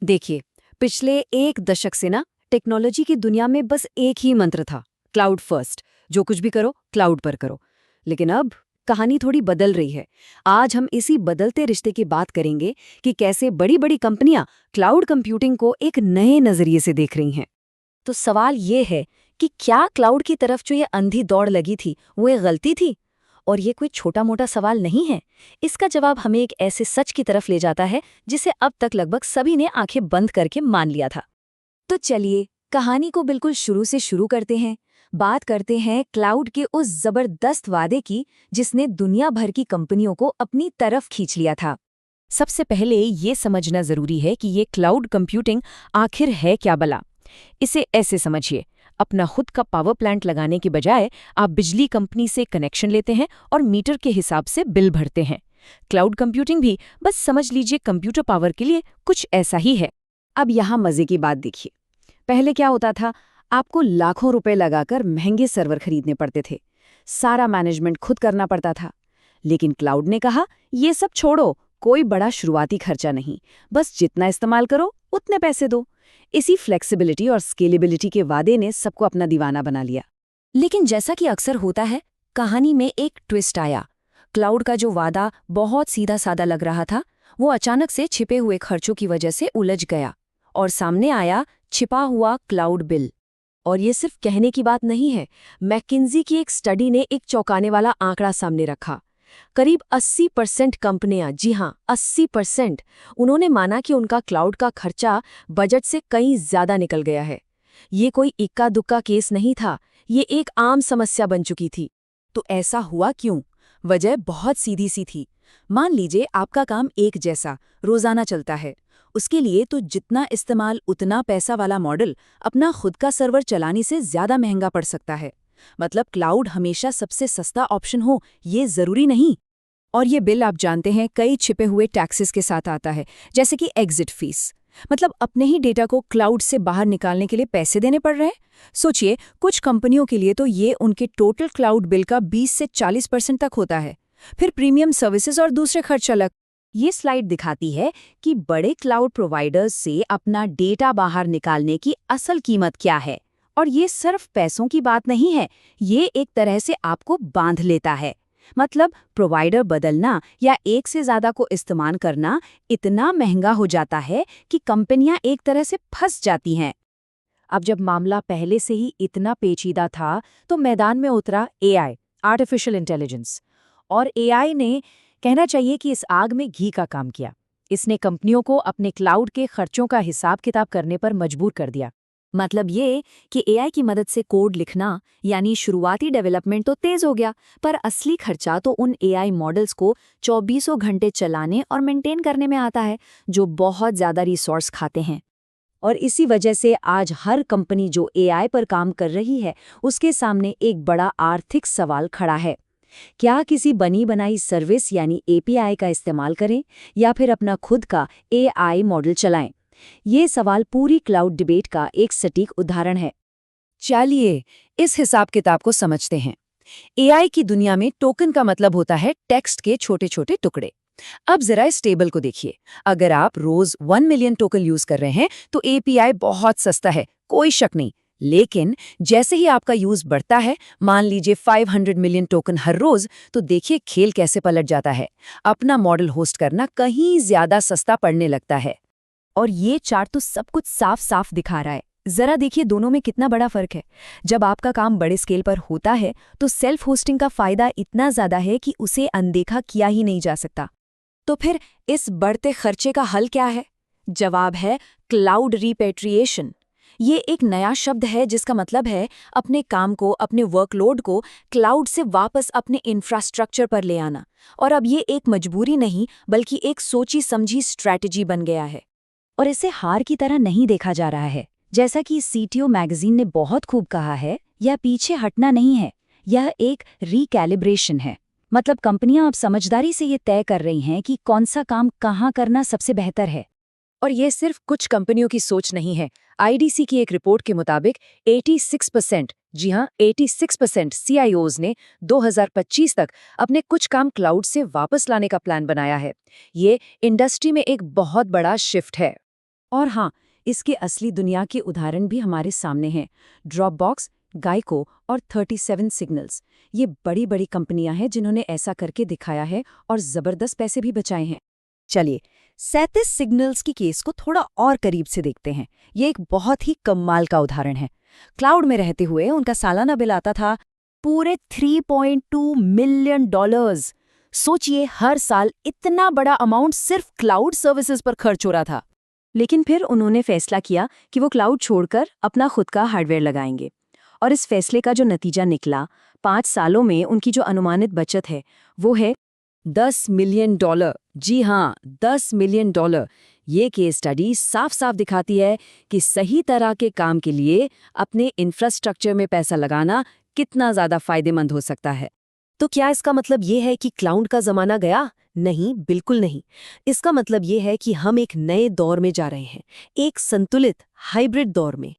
देखिए, पिछले एक दशक से ना टेक्नोलॉजी की दुनिया में बस एक ही मंत्र था, क्लाउड फर्स्ट। जो कुछ भी करो क्लाउड पर करो। लेकिन अब कहानी थोड़ी बदल रही है। आज हम इसी बदलते रिश्ते की बात करेंगे कि कैसे बड़ी बड़ी कंपनियां क्लाउड कंप्यूटिंग को एक नए नजरिए से देख रही हैं। तो सवाल ये है कि क्या क्लाउड की तरफ जो ये अंधी दौड़ लगी थी वो एक गलती थी? और ये कोई छोटा मोटा सवाल नहीं है। इसका जवाब हमें एक ऐसे सच की तरफ ले जाता है जिसे अब तक लगभग सभी ने आंखें बंद करके मान लिया था। तो चलिए कहानी को बिल्कुल शुरू से शुरू करते हैं। बात करते हैं क्लाउड के उस जबरदस्त वादे की जिसने दुनिया भर की कंपनियों को अपनी तरफ खींच लिया था। सबसे पहले ये समझना जरूरी है कि ये क्लाउड कंप्यूटिंग आखिर है क्या भला। इसे ऐसे समझिए, अपना खुद का पावर प्लांट लगाने के बजाय आप बिजली कंपनी से कनेक्शन लेते हैं और मीटर के हिसाब से बिल भरते हैं। क्लाउड कंप्यूटिंग भी बस समझ लीजिए कंप्यूटर पावर के लिए कुछ ऐसा ही है। अब यहाँ मजे की बात देखिए। पहले क्या होता था, आपको लाखों रुपए लगाकर महंगे सर्वर खरीदने पड़ते थे। सारा मैनेजमेंट खुद करना पड़ता था। लेकिन क्लाउड ने कहा, ये सब छोड़ो, कोई बड़ा शुरुआती खर्चा नहीं, बस जितना इस्तेमाल करो उतने पैसे दो। इसी फ्लेक्सिबिलिटी और स्केलेबिलिटी के वादे ने सबको अपना दीवाना बना लिया। लेकिन जैसा कि अक्सर होता है, कहानी में एक ट्विस्ट आया। क्लाउड का जो वादा बहुत सीधा साधा लग रहा था, वो अचानक से छिपे हुए खर्चों की वजह से उलझ गया और सामने आया छिपा हुआ क्लाउड बिल। और ये सिर्फ कहने की बात नहीं है। मैकिन्जी की एक स्टडी ने एक चौंकाने वाला आंकड़ा सामने रखा। करीब 80% कंपनियां, जी हां 80%, उन्होंने माना कि उनका क्लाउड का खर्चा बजट से कहीं ज्यादा निकल गया है। ये कोई इक्का दुक्का केस नहीं था, ये एक आम समस्या बन चुकी थी। तो ऐसा हुआ क्यों? वजह बहुत सीधी सी थी। मान लीजिए आपका काम एक जैसा रोजाना चलता है। उसके लिए तो जितना इस्तेमाल उतना पैसा वाला मॉडल अपना खुद का सर्वर चलाने से ज्यादा महंगा पड़ सकता है। मतलब क्लाउड हमेशा सबसे सस्ता ऑप्शन हो, ये जरूरी नहीं। और ये बिल आप जानते हैं कई छिपे हुए टैक्सेस के साथ आता है, जैसे कि एग्जिट फीस। मतलब अपने ही डेटा को क्लाउड से बाहर निकालने के लिए पैसे देने पड़ रहे हैं। सोचिए, कुछ कंपनियों के लिए तो ये उनके टोटल क्लाउड बिल का 20 से 40% तक होता है। फिर प्रीमियम सर्विसेज और दूसरे खर्च अलग। ये स्लाइड दिखाती है कि बड़े क्लाउड प्रोवाइडर्स से अपना डेटा बाहर निकालने की असल कीमत क्या है। और ये सिर्फ पैसों की बात नहीं है, ये एक तरह से आपको बांध लेता है। मतलब प्रोवाइडर बदलना या एक से ज्यादा को इस्तेमाल करना इतना महंगा हो जाता है कि कंपनियां एक तरह से फंस जाती हैं। अब जब मामला पहले से ही इतना पेचीदा था, तो मैदान में उतरा एआई, आर्टिफिशियल इंटेलिजेंस। और एआई ने, कहना चाहिए कि इस आग में घी का काम किया। इसने कंपनियों को अपने क्लाउड के खर्चों का हिसाब किताब करने पर मजबूर कर दिया। मतलब ये कि एआई की मदद से कोड लिखना यानी शुरुआती डेवलपमेंट तो तेज हो गया, पर असली खर्चा तो उन एआई मॉडल्स को 24 घंटे चलाने और मेंटेन करने में आता है, जो बहुत ज्यादा रिसोर्स खाते हैं। और इसी वजह से आज हर कंपनी जो एआई पर काम कर रही है, उसके सामने एक बड़ा आर्थिक सवाल खड़ा है। क्या किसी बनी बनाई सर्विस यानी एपीआई का इस्तेमाल करें या फिर अपना खुद का एआई मॉडल चलाएं? ये सवाल पूरी क्लाउड डिबेट का एक सटीक उदाहरण है। चलिए इस हिसाब किताब को समझते हैं। एआई की दुनिया में टोकन का मतलब होता है टेक्स्ट के छोटे छोटे टुकड़े। अब जरा इस टेबल को देखिए। अगर आप रोज 1 मिलियन टोकन यूज कर रहे हैं तो एपीआई बहुत सस्ता है, कोई शक नहीं। लेकिन जैसे ही आपका यूज बढ़ता है, मान लीजिए 500 मिलियन टोकन हर रोज, तो देखिए खेल कैसे पलट जाता है। अपना मॉडल होस्ट करना कहीं ज्यादा सस्ता पड़ने लगता है। और ये चार्ट तो सब कुछ साफ साफ दिखा रहा है। जरा देखिए दोनों में कितना बड़ा फर्क है। जब आपका काम बड़े स्केल पर होता है तो सेल्फ होस्टिंग का फायदा इतना ज्यादा है कि उसे अनदेखा किया ही नहीं जा सकता। तो फिर इस बढ़ते खर्चे का हल क्या है? जवाब है क्लाउड रिपेट्रिएशन। ये एक नया शब्द है जिसका मतलब है अपने काम को, अपने वर्कलोड को क्लाउड से वापस अपने इंफ्रास्ट्रक्चर पर ले आना। और अब ये एक मजबूरी नहीं, बल्कि एक सोची समझी स्ट्रैटेजी बन गया है। और इसे हार की तरह नहीं देखा जा रहा है। जैसा कि सीटीओ मैगजीन ने बहुत खूब कहा है, यह पीछे हटना नहीं है, यह एक रिकैलिब्रेशन है। मतलब कंपनियां अब समझदारी से ये तय कर रही हैं कि कौन सा काम कहाँ करना सबसे बेहतर है। और ये सिर्फ कुछ कंपनियों की सोच नहीं है। आईडीसी की एक रिपोर्ट के मुताबिक 86%, जी हां 86% सीआईओज ने 2025 तक अपने कुछ काम क्लाउड से वापस लाने का प्लान बनाया है। ये इंडस्ट्री में एक बहुत बड़ा शिफ्ट है। और हाँ, इसके असली दुनिया के उदाहरण भी हमारे सामने हैं। ड्रॉपबॉक्स, गाइको और 37 सिग्नल्स। ये बड़ी बड़ी कंपनियां हैं जिन्होंने ऐसा करके दिखाया है और जबरदस्त पैसे भी बचाए हैं। चलिए 37 सिग्नल्स की केस को थोड़ा और करीब से देखते हैं। ये एक बहुत ही कमाल का उदाहरण है। क्लाउड में रहते हुए उनका सालाना बिल आता था पूरे $3.2 मिलियन। सोचिए, हर साल इतना बड़ा अमाउंट सिर्फ क्लाउड सर्विसेज पर खर्च हो रहा था। लेकिन फिर उन्होंने फैसला किया कि वो क्लाउड छोड़कर अपना खुद का हार्डवेयर लगाएंगे। और इस फैसले का जो नतीजा निकला, 5 सालों में उनकी जो अनुमानित बचत है वो है $10 मिलियन। जी हाँ, $10 मिलियन। ये केस स्टडी साफ साफ दिखाती है कि सही तरह के काम के लिए अपने इंफ्रास्ट्रक्चर में पैसा लगाना कितना ज़्यादा फायदेमंद हो सकता है। तो क्या इसका मतलब ये है कि क्लाउड का जमाना गया? नहीं, बिल्कुल नहीं। इसका मतलब ये है कि हम एक नए दौर में जा रहे हैं, एक संतुलित हाइब्रिड दौर में।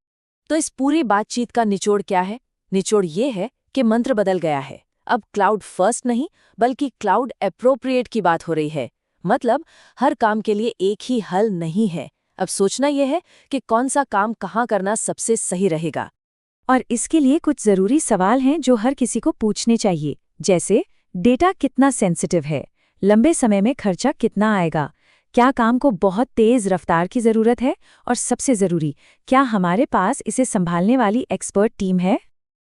तो इस पूरी बातचीत का निचोड़ क्या है? निचोड़ ये है कि मंत्र बदल गया है। अब क्लाउड फर्स्ट नहीं, बल्कि क्लाउड एप्रोप्रिएट की बात हो रही है। मतलब हर काम के लिए एक ही हल नहीं है। अब सोचना यह है कि कौन सा काम कहाँ करना सबसे सही रहेगा। और इसके लिए कुछ ज़रूरी सवाल हैं जो हर किसी को पूछने चाहिए, जैसे डेटा कितना सेंसिटिव है, लंबे समय में खर्चा कितना आएगा, क्या काम को बहुत तेज़ रफ्तार की ज़रूरत है, और सबसे ज़रूरी, क्या हमारे पास इसे संभालने वाली एक्सपर्ट टीम है।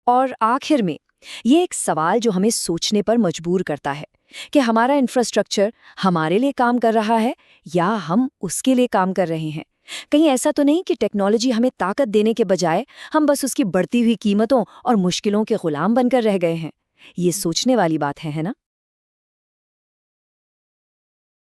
और आखिर में ये एक सवाल जो हमें सोचने पर मजबूर करता है कि हमारा इंफ्रास्ट्रक्चर हमारे लिए काम कर रहा है या हम उसके लिए काम कर रहे हैं। कहीं ऐसा तो नहीं कि टेक्नोलॉजी हमें ताकत देने के बजाय हम बस उसकी बढ़ती हुई कीमतों और मुश्किलों के गुलाम बनकर रह गए हैं। ये सोचने वाली बात है ना?